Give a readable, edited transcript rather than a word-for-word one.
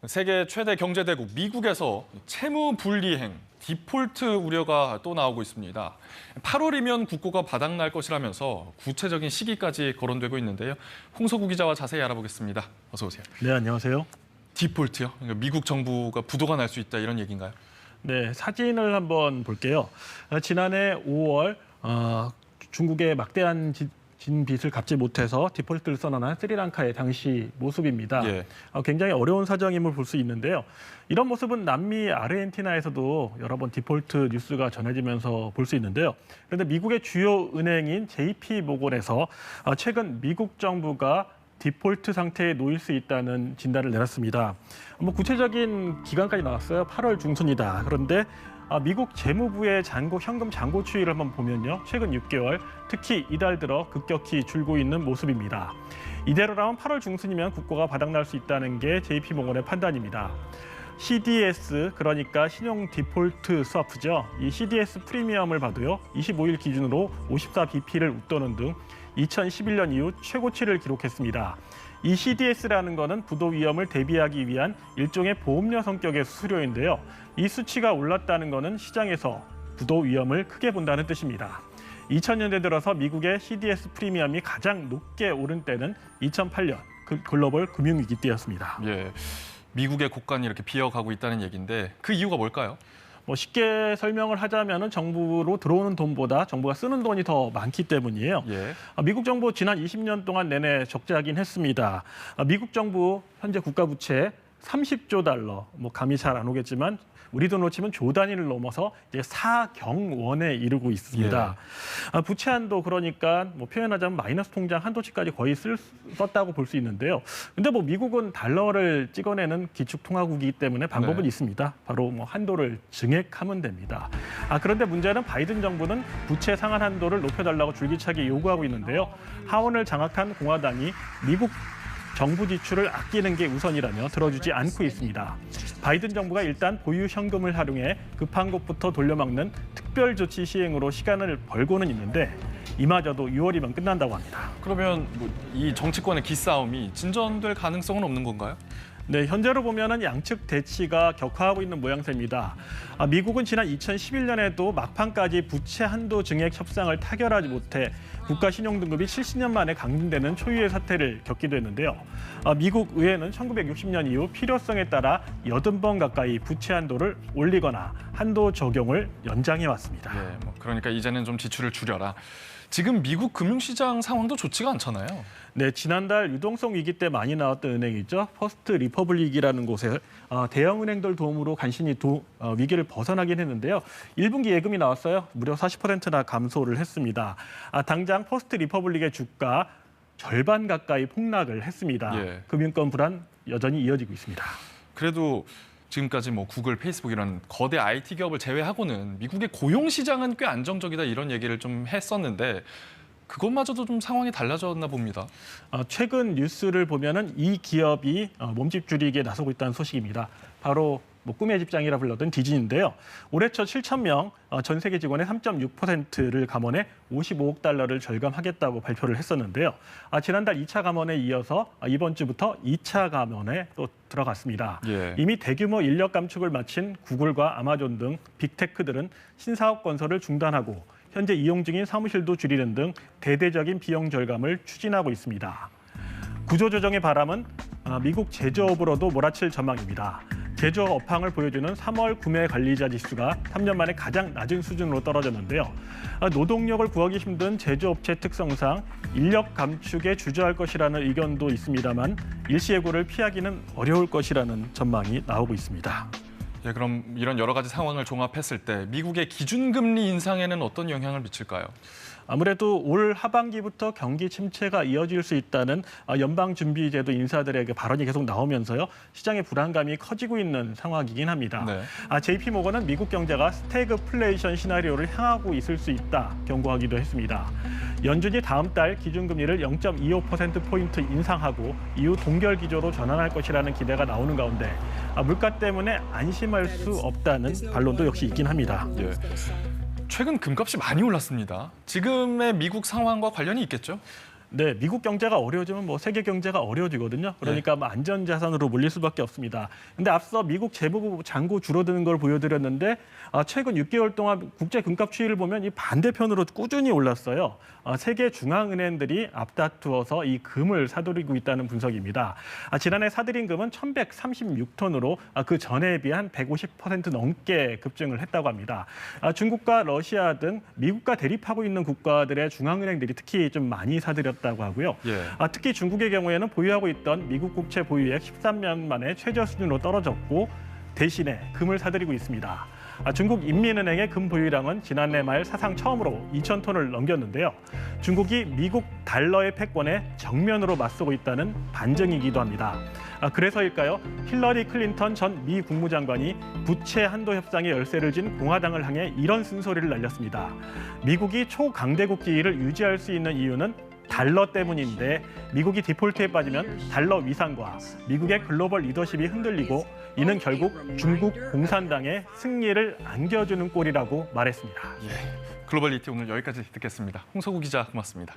세계 최대 경제대국 미국에서 채무 불이행, 디폴트 우려가 또 나오고 있습니다. 8월이면 국고가 바닥날 것이라면서 구체적인 시기까지 거론되고 있는데요. 홍석우 기자와 자세히 알아보겠습니다. 어서 오세요. 네, 안녕하세요. 디폴트요? 그러니까 미국 정부가 부도가 날 수 있다 이런 얘기인가요? 네, 사진을 한번 볼게요. 지난해 5월 중국의 막대한 빚을 갚지 못해서 디폴트를 선언한 스리랑카의 당시 모습입니다. 예. 굉장히 어려운 사정임을 볼 수 있는데요. 이런 모습은 남미 아르헨티나에서도 여러 번 디폴트 뉴스가 전해지면서 볼 수 있는데요. 그런데 미국의 주요 은행인 JP모건에서 최근 미국 정부가 디폴트 상태에 놓일 수 있다는 진단을 내놨습니다. 구체적인 기간까지 나왔어요. 8월 중순이다. 그런데 미국 재무부의 현금 잔고 추이를 한번 보면요. 최근 6개월, 특히 이달 들어 급격히 줄고 있는 모습입니다. 이대로라면 8월 중순이면 국고가 바닥날 수 있다는 게 JP모건의 판단입니다. CDS, 그러니까 신용 디폴트 스와프죠. 이 CDS 프리미엄을 봐도요. 25일 기준으로 54bp를 웃도는 등 2011년 이후 최고치를 기록했습니다. 이 CDS라는 것은 부도 위험을 대비하기 위한 일종의 보험료 성격의 수수료인데요. 이 수치가 올랐다는 것은 시장에서 부도 위험을 크게 본다는 뜻입니다. 2000년대 들어서 미국의 CDS 프리미엄이 가장 높게 오른 때는 2008년 글로벌 금융위기 때였습니다. 예, 미국의 고간이 이렇게 비어가고 있다는 얘기인데 그 이유가 뭘까요? 쉽게 설명을 하자면 정부로 들어오는 돈보다 정부가 쓰는 돈이 더 많기 때문이에요. 예. 미국 정부 지난 20년 동안 내내 적자긴 했습니다. 미국 정부 현재 국가 부채 30조 달러, 감이 잘 안 오겠지만 우리 돈으로 치면 조 단위를 넘어서 이제 4경원에 이르고 있습니다. 부채 한도, 그러니까 표현하자면 마이너스 통장 한도치까지 거의 썼다고 볼 수 있는데요. 근데 미국은 달러를 찍어내는 기축통화국이기 때문에 방법은 있습니다. 바로 한도를 증액하면 됩니다. 그런데 문제는 바이든 정부는 부채 상한 한도를 높여달라고 줄기차게 요구하고 있는데요. 하원을 장악한 공화당이 미국 정부 지출을 아끼는 게 우선이라며 들어주지 않고 있습니다. 바이든 정부가 일단 보유 현금을 활용해 급한 곳부터 돌려막는 특별 조치 시행으로 시간을 벌고는 있는데 이마저도 6월이면 끝난다고 합니다. 그러면 이 정치권의 기싸움이 진전될 가능성은 없는 건가요? 네, 현재로 보면은 양측 대치가 격화하고 있는 모양새입니다. 미국은 지난 2011년에도 막판까지 부채 한도 증액 협상을 타결하지 못해 국가 신용 등급이 70년 만에 강등되는 초유의 사태를 겪기도 했는데요. 미국 의회는 1960년 이후 필요성에 따라 80번 가까이 부채 한도를 올리거나 한도 적용을 연장해 왔습니다. 예, 그러니까 이제는 좀 지출을 줄여라. 지금 미국 금융시장 상황도 좋지가 않잖아요. 네, 지난달 유동성 위기 때 많이 나왔던 은행이죠. 퍼스트 리퍼블릭이라는 곳에 대형 은행들 도움으로 간신히 위기를 벗어나긴 했는데요. 1분기 예금이 나왔어요. 무려 40%나 감소를 했습니다. 당장 퍼스트 리퍼블릭의 주가 절반 가까이 폭락을 했습니다. 예. 금융권 불안 여전히 이어지고 있습니다. 그래도 지금까지 구글, 페이스북 이런 거대 IT 기업을 제외하고는 미국의 고용 시장은 꽤 안정적이다 이런 얘기를 좀 했었는데 그것마저도 좀 상황이 달라졌나 봅니다. 최근 뉴스를 보면은 이 기업이 몸집 줄이기에 나서고 있다는 소식입니다. 바로 꿈의 집장이라 불렀던 디즈니인데요. 올해 초 7,000명 전 세계 직원의 3.6%를 감원해 55억 달러를 절감하겠다고 발표를 했었는데요. 지난달 2차 감원에 이어서 이번 주부터 2차 감원에 또 들어갔습니다. 예. 이미 대규모 인력 감축을 마친 구글과 아마존 등 빅테크들은 신사업 건설을 중단하고 현재 이용 중인 사무실도 줄이는 등 대대적인 비용 절감을 추진하고 있습니다. 구조조정의 바람은 미국 제조업으로도 몰아칠 전망입니다. 제조업 업황을 보여주는 3월 구매 관리자 지수가 3년 만에 가장 낮은 수준으로 떨어졌는데요. 노동력을 구하기 힘든 제조업체 특성상 인력 감축에 주저할 것이라는 의견도 있습니다만 일시해고를 피하기는 어려울 것이라는 전망이 나오고 있습니다. 예, 그럼 이런 여러 가지 상황을 종합했을 때 미국의 기준금리 인상에는 어떤 영향을 미칠까요? 아무래도 올 하반기부터 경기 침체가 이어질 수 있다는 연방준비제도 인사들의 발언이 계속 나오면서요. 시장의 불안감이 커지고 있는 상황이긴 합니다. 네. JP모건은 미국 경제가 스태그플레이션 시나리오를 향하고 있을 수 있다 경고하기도 했습니다. 연준이 다음 달 기준금리를 0.25%포인트 인상하고 이후 동결 기조로 전환할 것이라는 기대가 나오는 가운데 물가 때문에 안심할 수 없다는 반론도 역시 있긴 합니다. 예. 최근 금값이 많이 올랐습니다. 지금의 미국 상황과 관련이 있겠죠? 네, 미국 경제가 어려워지면 뭐 세계 경제가 어려워지거든요. 그러니까 뭐 안전자산으로 몰릴 수밖에 없습니다. 근데 앞서 미국 재무 잔고 줄어드는 걸 보여드렸는데 최근 6개월 동안 국제 금값 추이를 보면 이 반대편으로 꾸준히 올랐어요. 세계 중앙은행들이 앞다투어서 이 금을 사들이고 있다는 분석입니다. 지난해 사들인 금은 1,136톤으로 그 전해에 비한 150% 넘게 급증을 했다고 합니다. 중국과 러시아 등 미국과 대립하고 있는 국가들의 중앙은행들이 특히 좀 많이 사들였다고 하고요. 특히 중국의 경우에는 보유하고 있던 미국 국채 보유액 13년 만에 최저 수준으로 떨어졌고 대신에 금을 사들이고 있습니다. 중국 인민은행의 금 보유량은 지난해 말 사상 처음으로 2,000톤을 넘겼는데요. 중국이 미국 달러의 패권에 정면으로 맞서고 있다는 반증이기도 합니다. 그래서일까요? 힐러리 클린턴 전 미 국무장관이 부채 한도 협상의 열쇠를 쥔 공화당을 향해 이런 쓴소리를 날렸습니다. 미국이 초강대국 지위를 유지할 수 있는 이유는 달러 때문인데 미국이 디폴트에 빠지면 달러 위상과 미국의 글로벌 리더십이 흔들리고 이는 결국 중국 공산당의 승리를 안겨주는 꼴이라고 말했습니다. 글로벌 리티 오늘 여기까지 듣겠습니다. 홍석우 기자 고맙습니다.